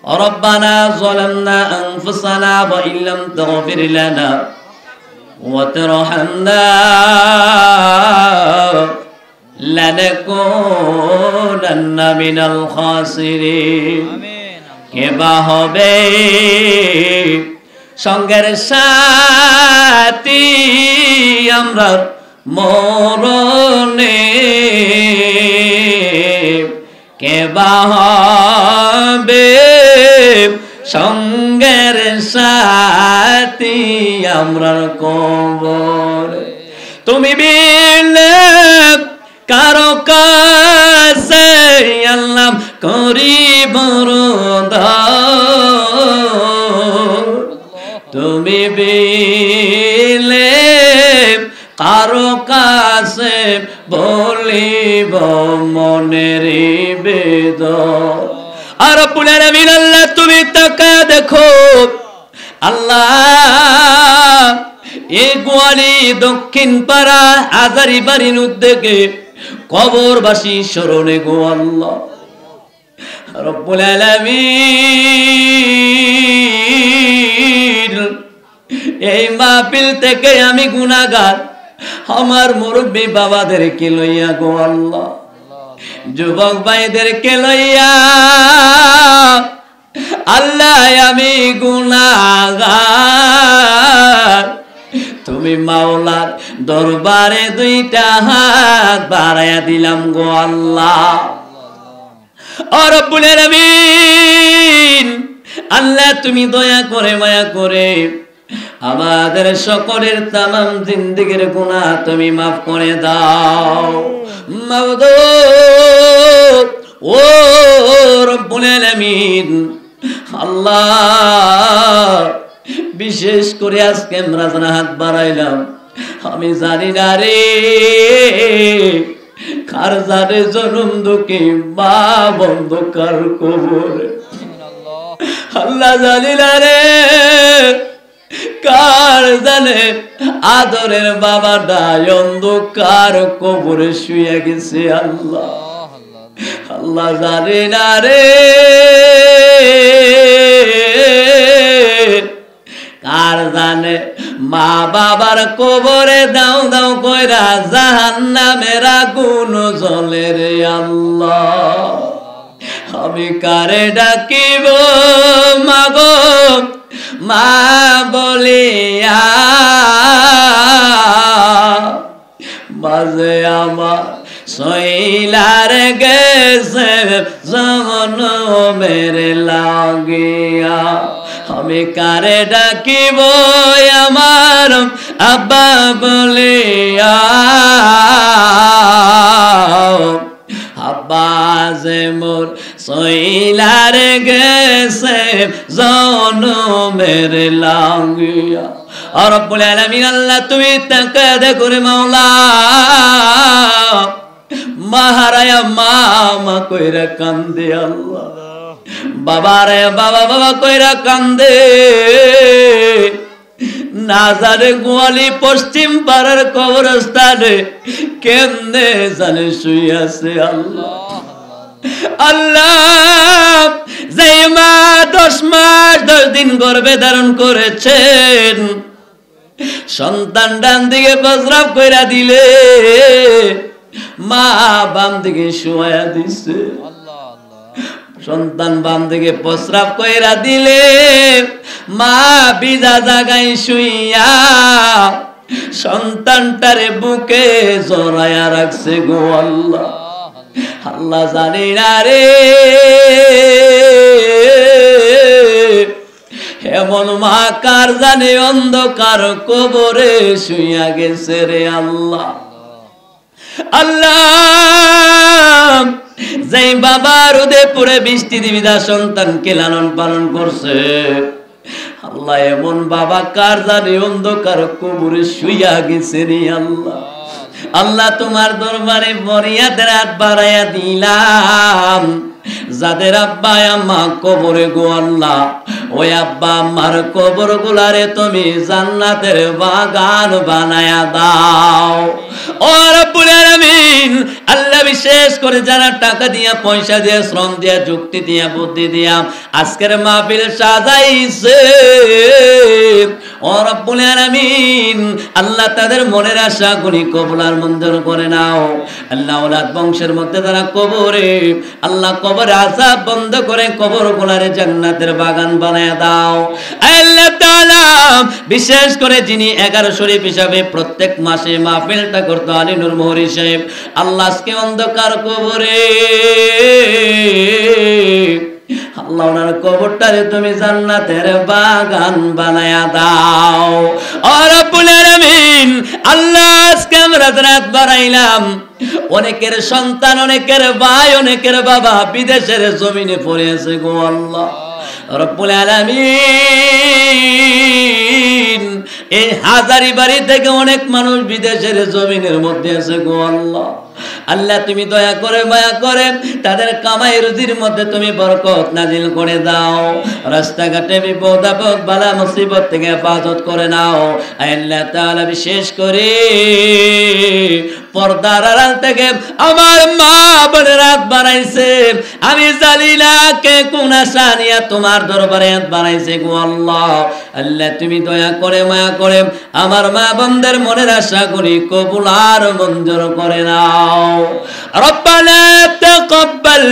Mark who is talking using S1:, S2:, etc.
S1: ربنا ظلمنا أنفسنا وإن لم تغفر لنا وترحمنا لنكونن من الخاسرين কেবা হবে সঙ্গের সাথী আমরা মরণে কেবা হবে সঙ্গের সাথী আমরা কবরে তুমি বিলে কারো কাছে আল্লাহ করিব তুমি বিলে কারো কাছে বলিব মনের বেদন আর রব্বুল আলামিন আল্লাহ তুমি তাকা দেখো আল্লাহ এই গোয়ালি দক্ষিণ পাড়া আজারি বাড়ির উদ্যোগে কবরবাসী স্মরণে গো আল্লাহ রব্বুল আলামিন এই মাহফিল থেকে আমি গুনাহগার আমার মুরব্বী বাবাদেরকে লইয়া গো আল্লাহ যুবক ভাইদেরকে লইয়া আল্লাহ আমি গুনাহগার তুমি মাওলার দরবারে দুইটা হাত বাড়াইয়া দিলাম গো আল্লাহ ও রব্বুল আলামিন আল্লাহ তুমি দয়া করে মায়া করে আমাদের সকলের তামাম জিন্দেগীর গুনাহ তুমি মাফ করে দাও মাবুদ ও রব্বুল আলামিন আল্লাহ বিশেষ করে আজকে আমরা যারা হাত বাড়াইলাম আমি জানি না রে কার জানে জনম দুঃখী মা বন্ধকার কবরে আল্লাহ জানি না রে কার জানে আদরের বাবাটা অন্ধকার কবরে শুয়ে গেছে আল্লাহ আল্লাহ জানি না রে কার জানে মা বাবার কবরে দাও দাও কইরা জাহান্নামের আগুন জ্বলে রে আল্লাহ আমি কারে ডাকিব মাগো মা বলিয়া মাঝে আমার সইলার গেছে জমন মেরে লাগিয়া আমি কারে ডাকিব আমার আব্বা বলিয়া আব্বা যে মোর সইলার গেছে জনমের লাগিয়া আর রব্বুল আলামিন আল্লাহ তুমি তাকে দেখো রে মাওলা মাহারায়া মামা কইরা কান্দে আল্লাহ বাবা রে বাবা বাবা কইরা কান্দে না জানে গোয়ালি পশ্চিম পাড়ার কবরস্থানে কেমনে জানে শুয়ে আছে আল্লাহ আল্লাহ যে মা 10 মাস 10 দিন গর্ভে ধারণ করেছেন সন্তান ডান দিকে প্রস্রাব কইরা দিলে মা বাম দিকে শুয়া দিছে সন্তান বাম দিকে প্রস্রাব কইরা দিলে মা বিজা জায়গায় শুইয়া সন্তানটারে বুকে জড়ায়া রাখছে গো আল্লাহ আল্লাহ জানি না রে এমন মা কার জানে অন্ধকার কবরে শুইয়া গেছে রে আল্লাহ আল্লাহ যেই বাবার উদয়পুরে 20টি দিবিদা সন্তানকে লালন পালন করছে আল্লাহ এমন বাবা কার জানে অন্ধকার কবরে শুইয়া গেছে রে আল্লাহ আল্লাহ তোমার দরবারে ফরিয়াদের হাত বাড়াইয়া দিলাম যাদের আব্বা আম্মা কবরে গো আল্লাহ ওই আব্বা আম্মার কবর গুলারে তুমি জান্নাতের বাগান বানায়া দাও। ও রব্বুল আলামিন, আল্লাহ বিশেষ করে যারা টাকা দিয়া, পয়সা দিয়া, শ্রম দিয়া, যুক্তি দিয়া, বুদ্ধি দিয়া আজকের মাহফিল সাজাইছে, ও রব্বুল আলামিন, আল্লাহ তাদের মনের আশা গুলি কবুল আর মঞ্জুর করে নাও। আল্লাহ ওলাদ বংশের মধ্যে তারা কবরে, আল্লাহ কবরে আযাব বন্ধ করে কবর গুলারে জান্নাতের বাগান বানায়া দাও। আল্লাহ তাআলা বিশেষ করে যিনি 11 শরীফ হিসাবে প্রত্যেক মাসে মাহফিলটা করতো আলী নূর মোহরি সাহেব, আল্লাহ আজকে অন্ধকার কবরে, আল্লাহ ওনার কবরটারে তুমি জান্নাতের বাগান বানায়া দাও। ও রব্বুল আলামিন, আল্লাহ আজকে আমরা রাত বাড়াইলাম, অনেকের সন্তান, অনেকের ভাই, অনেকের বাবা বিদেশের জমিনে পড়ে আছে গো আল্লাহ রব্বুল আলামিন। এই হাজারিবাড়ি থেকে অনেক মানুষ বিদেশের জমিনের মধ্যে আছে গো আল্লাহ। আল্লাহ তুমি দয়া করে মায়া করে তাদের কামাই রুজির মধ্যে তুমি বরকত নাজিল করে দাও। রাস্তাঘাটে বিপদ আপদ বালা মুসিবত থেকে হেফাজত করে নাও। আল্লাহ তাআলা বিশেষ করে পর্দার আড়াল থেকে আমার মা বোনের রাত বানাইছে, আমি জানি না কে কোন আশা নিয়ে তোমার দরবারে হাত বানাইছে গো আল্লাহ। আল্লাহ তুমি দয়া করে মায়া করে আমার মা বোনদের মনের আশা করি কবুল আর মঞ্জুর করে নাও। রব্বানা তাকাব্বাল